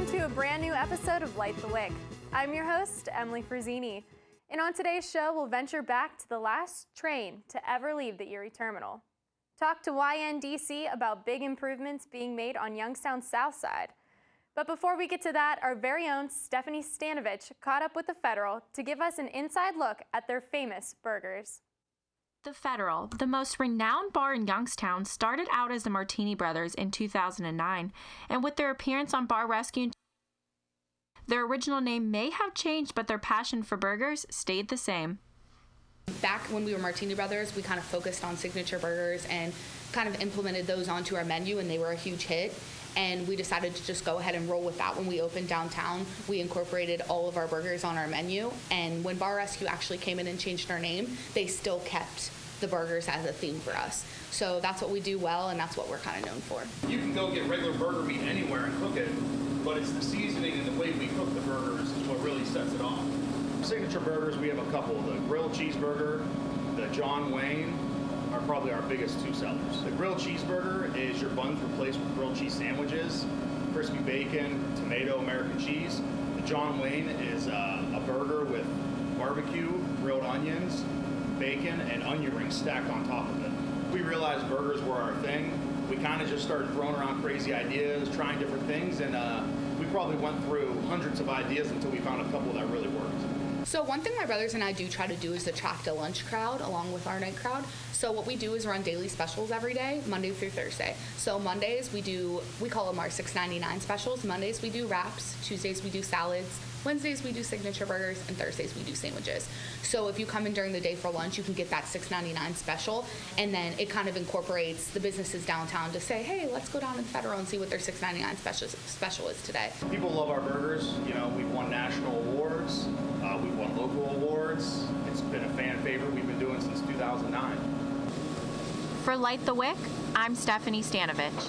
Welcome to a brand new episode of Light the Wick. I'm your host, Emily Frazzini, and on today's show, we'll venture back to the last train to ever leave the Erie terminal. Talk to YNDC about big improvements being made on Youngstown's south side. But before we get to that, our very own Stephanie Stanovich caught up with the Federal to give us an inside look at their famous burgers. The Federal, the most renowned bar in Youngstown, started out as the Martini Brothers in 2009, and with their appearance on Bar Rescue, their original name may have changed, but their passion for burgers stayed the same. Back when we were Martini Brothers, we kind of focused on signature burgers and kind of implemented those onto our menu, and they were a huge hit. And we decided to just go ahead and roll with that. When we opened downtown, we incorporated all of our burgers on our menu. And when Bar Rescue actually came in and changed our name, they still kept the burgers as a theme for us. So that's what we do well, and that's what we're kind of known for. You can go get regular burger meat anywhere and cook it, but it's the seasoning and the way we cook the burgers is what really sets it off. Signature burgers, we have a couple. The grilled cheeseburger, the John Wayne, are probably our biggest two sellers. The grilled cheeseburger is your buns replaced with grilled cheese sandwiches, crispy bacon, tomato, American cheese. The John Wayne is a burger with barbecue, grilled onions, bacon, and onion rings stacked on top of it. We realized burgers were our thing. We kind of just started throwing around crazy ideas, trying different things, and we probably went through hundreds of ideas until we found a couple that really worked. So one thing my brothers and I do try to do is attract a lunch crowd along with our night crowd. So what we do is run daily specials every day, Monday through Thursday. So Mondays we call them our $6.99 specials. Mondays we do wraps, Tuesdays we do salads, Wednesdays we do signature burgers, and Thursdays we do sandwiches. So if you come in during the day for lunch, you can get that $6.99 special, and then it kind of incorporates the businesses downtown to say, hey, let's go down to the Federal and see what their $6.99 special is today. People love our burgers. You know, we've won national awards. We've won local awards. It's been a fan favorite we've been doing since 2009. For Light the Wick, I'm Stephanie Stanovich.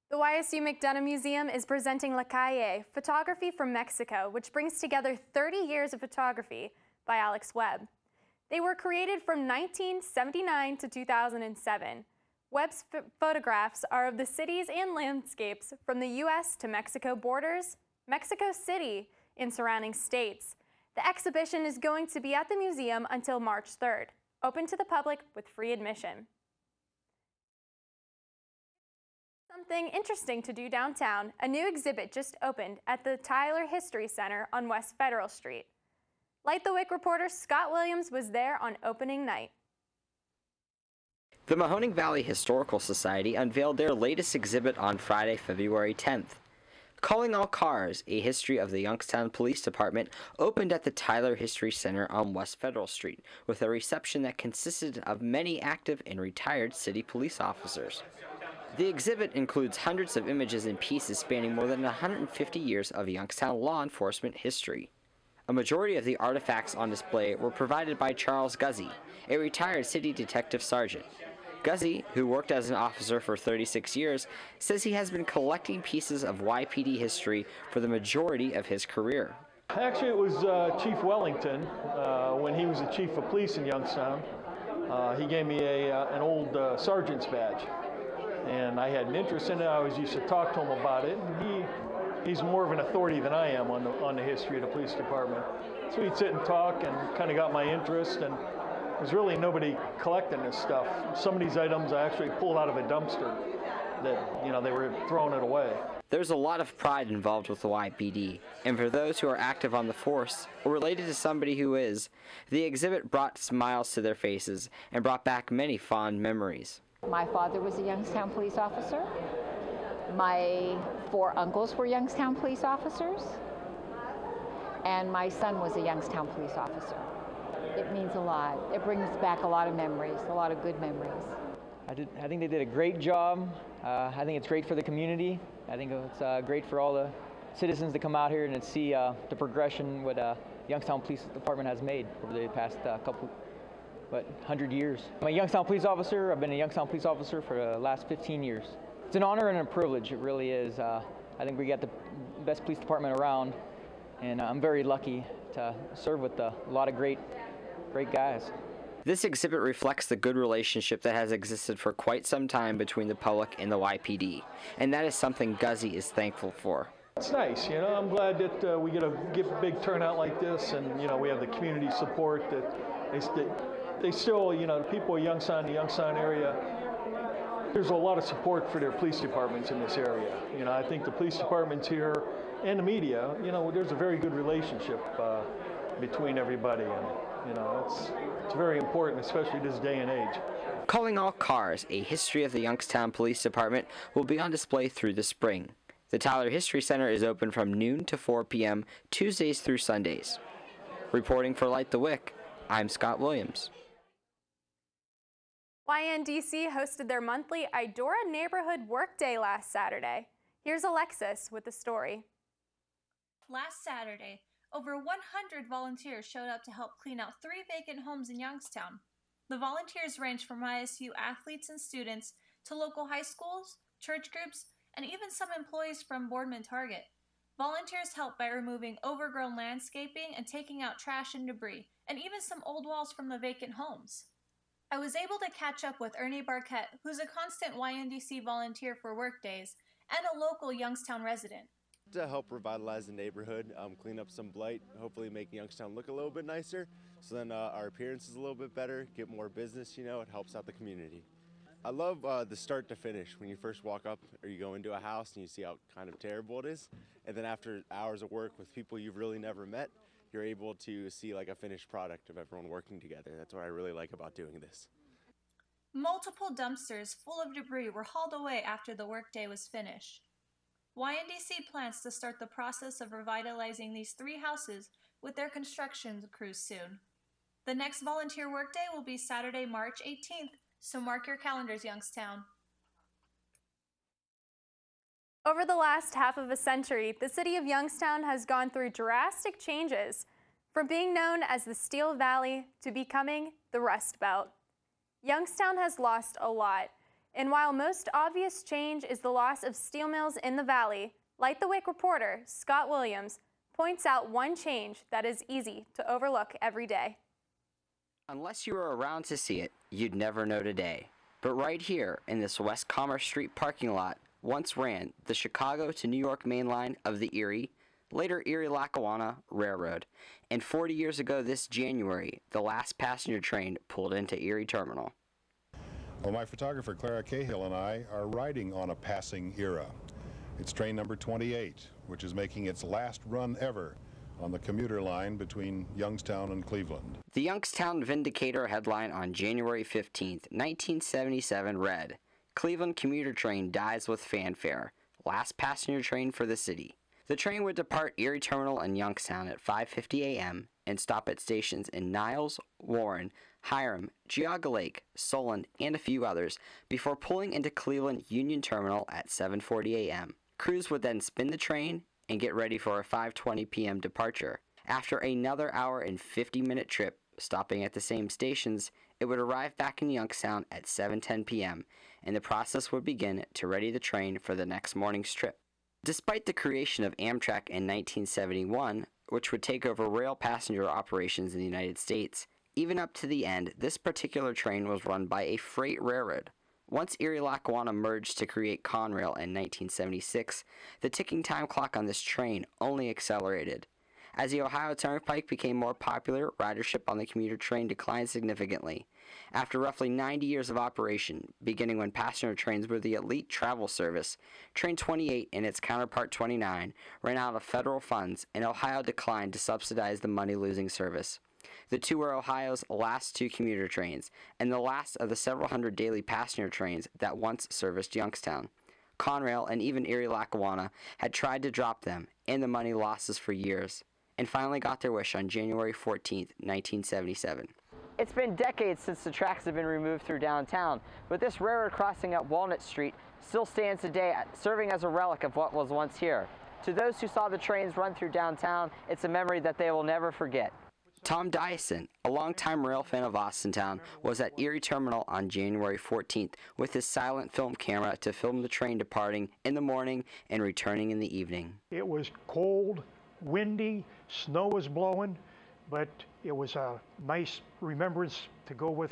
The YSU McDonough Museum is presenting La Calle, Photography from Mexico, which brings together 30 years of photography by Alex Webb. They were created from 1979 to 2007. Webb's photographs are of the cities and landscapes from the U.S. to Mexico borders, Mexico City, and surrounding states. The exhibition is going to be at the museum until March 3rd, open to the public with free admission. Something interesting to do downtown, a new exhibit just opened at the Tyler History Center on West Federal Street. Light the Wick reporter Scott Williams was there on opening night. The Mahoning Valley Historical Society unveiled their latest exhibit on Friday, February 10th. Calling All Cars, a history of the Youngstown Police Department, opened at the Tyler History Center on West Federal Street, with a reception that consisted of many active and retired city police officers. The exhibit includes hundreds of images and pieces spanning more than 150 years of Youngstown law enforcement history. A majority of the artifacts on display were provided by Charles Guzzi, a retired city detective sergeant. Guzzi, who worked as an officer for 36 years, says he has been collecting pieces of YPD history for the majority of his career. Actually, it was Chief Wellington, when he was the chief of police in Youngstown. He gave me an old sergeant's badge, and I had an interest in it. I always used to talk to him about it. He's more of an authority than I am on the history of the police department. So we'd sit and talk and kind of got my interest, and there's really nobody collecting this stuff. Some of these items I actually pulled out of a dumpster that, they were throwing it away. There's a lot of pride involved with the YPD, and for those who are active on the force or related to somebody who is, the exhibit brought smiles to their faces and brought back many fond memories. My father was a Youngstown police officer. My 4 uncles were Youngstown police officers. And my son was a Youngstown police officer. It means a lot. It brings back a lot of memories, a lot of good memories. I think they did a great job. I think it's great for the community. I think it's great for all the citizens to come out here and see the progression what Youngstown Police Department has made over the past 100 years. I'm a Youngstown police officer. I've been a Youngstown police officer for the last 15 years. It's an honor and a privilege, it really is. I think we got the best police department around, and I'm very lucky to serve with a lot of great guys. This exhibit reflects the good relationship that has existed for quite some time between the public and the YPD, and that is something Guzzi is thankful for. It's nice, you know. I'm glad that we get a big turnout like this, and you know we have the community support that they still, you know, the people of Youngstown, the Youngstown area. There's a lot of support for their police departments in this area. You know, I think the police departments here and the media, you know, there's a very good relationship between everybody, and you know, it's very important, especially this day and age. Calling All Cars, a history of the Youngstown Police Department, will be on display through the spring. The Tyler History Center is open from noon to 4 p.m. Tuesdays through Sundays. Reporting for Light the Wick, I'm Scott Williams. YNDC hosted their monthly Idora Neighborhood Workday last Saturday. Here's Alexis with the story. Last Saturday, over 100 volunteers showed up to help clean out 3 vacant homes in Youngstown. The volunteers ranged from ISU athletes and students to local high schools, church groups, and even some employees from Boardman Target. Volunteers helped by removing overgrown landscaping and taking out trash and debris, and even some old walls from the vacant homes. I was able to catch up with Ernie Barquette, who's a constant YNDC volunteer for workdays, and a local Youngstown resident. To help revitalize the neighborhood, clean up some blight, hopefully make Youngstown look a little bit nicer, so then our appearance is a little bit better, get more business, you know, it helps out the community. I love the start to finish, when you first walk up or you go into a house and you see how kind of terrible it is, and then after hours of work with people you've really never met, you're able to see like a finished product of everyone working together. That's what I really like about doing this. Multiple dumpsters full of debris were hauled away after the workday was finished. YNDC plans to start the process of revitalizing these 3 houses with their construction crews soon. The next volunteer workday will be Saturday, March 18th, so mark your calendars, Youngstown. Over the last half of a century, the city of Youngstown has gone through drastic changes, from being known as the Steel Valley to becoming the Rust Belt. Youngstown has lost a lot, and while most obvious change is the loss of steel mills in the valley, Light the Wick reporter Scott Williams points out one change that is easy to overlook every day. Unless you were around to see it, you'd never know today. But right here in this West Commerce Street parking lot once ran the Chicago to New York main line of the Erie, later Erie-Lackawanna Railroad, and 40 years ago this January, the last passenger train pulled into Erie Terminal. Well, my photographer Clara Cahill and I are riding on a passing era. It's train number 28, which is making its last run ever on the commuter line between Youngstown and Cleveland. The Youngstown Vindicator headline on January 15th, 1977 read, "Cleveland commuter train dies with fanfare. Last passenger train for the city." The train would depart Erie Terminal in Youngstown at 5:50 a.m. and stop at stations in Niles, Warren, Hiram, Geauga Lake, Solon, and a few others before pulling into Cleveland Union Terminal at 7:40 a.m. Crews would then spin the train and get ready for a 5:20 p.m. departure. After another hour and 50-minute trip, stopping at the same stations, it would arrive back in Youngstown at 7:10 p.m., and the process would begin to ready the train for the next morning's trip. Despite the creation of Amtrak in 1971, which would take over rail passenger operations in the United States, even up to the end, this particular train was run by a freight railroad. Once Erie-Lackawanna merged to create Conrail in 1976, the ticking time clock on this train only accelerated. As the Ohio Turnpike became more popular, ridership on the commuter train declined significantly. After roughly 90 years of operation, beginning when passenger trains were the elite travel service, Train 28 and its counterpart 29 ran out of federal funds, and Ohio declined to subsidize the money-losing service. The two were Ohio's last 2 commuter trains, and the last of the several hundred daily passenger trains that once serviced Youngstown. Conrail and even Erie-Lackawanna had tried to drop them and the money losses for years, and finally got their wish on January 14, 1977. It's been decades since the tracks have been removed through downtown, but this railroad crossing at Walnut Street still stands today, serving as a relic of what was once here. To those who saw the trains run through downtown, it's a memory that they will never forget. Tom Dyson, a longtime rail fan of Austintown, was at Erie Terminal on January 14th with his silent film camera to film the train departing in the morning and returning in the evening. It was cold, windy, snow was blowing, but it was a nice remembrance to go with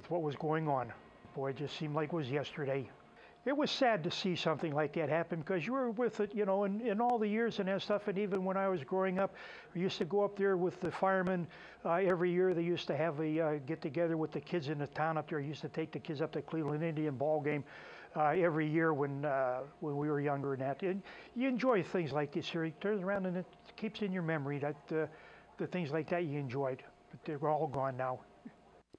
what was going on. Boy, it just seemed like it was yesterday. It was sad to see something like that happen because you were with it, in all the years and that stuff. And even when I was growing up, we used to go up there with the firemen every year. They used to have a get together with the kids in the town up there. I used to take the kids up to Cleveland Indian ball game every year when we were younger and that. And you enjoy things like this here. It turns around and it keeps in your memory that the things like that you enjoyed. But they're all gone now.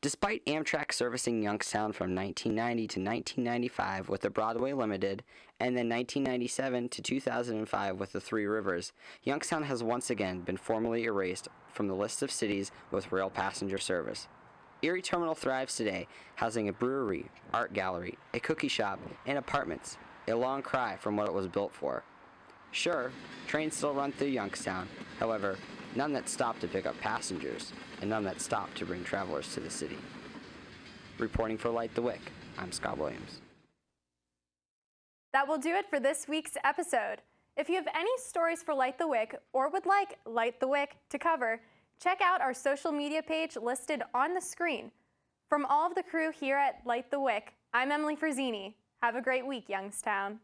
Despite Amtrak servicing Youngstown from 1990 to 1995 with the Broadway Limited, and then 1997 to 2005 with the Three Rivers, Youngstown has once again been formally erased from the list of cities with rail passenger service. Erie Terminal thrives today, housing a brewery, art gallery, a cookie shop, and apartments, a long cry from what it was built for. Sure, trains still run through Youngstown, however, none that stop to pick up passengers, and none that stop to bring travelers to the city. Reporting for Light the Wick, I'm Scott Williams. That will do it for this week's episode. If you have any stories for Light the Wick or would like Light the Wick to cover, check out our social media page listed on the screen. From all of the crew here at Light the Wick, I'm Emily Frazzini. Have a great week, Youngstown.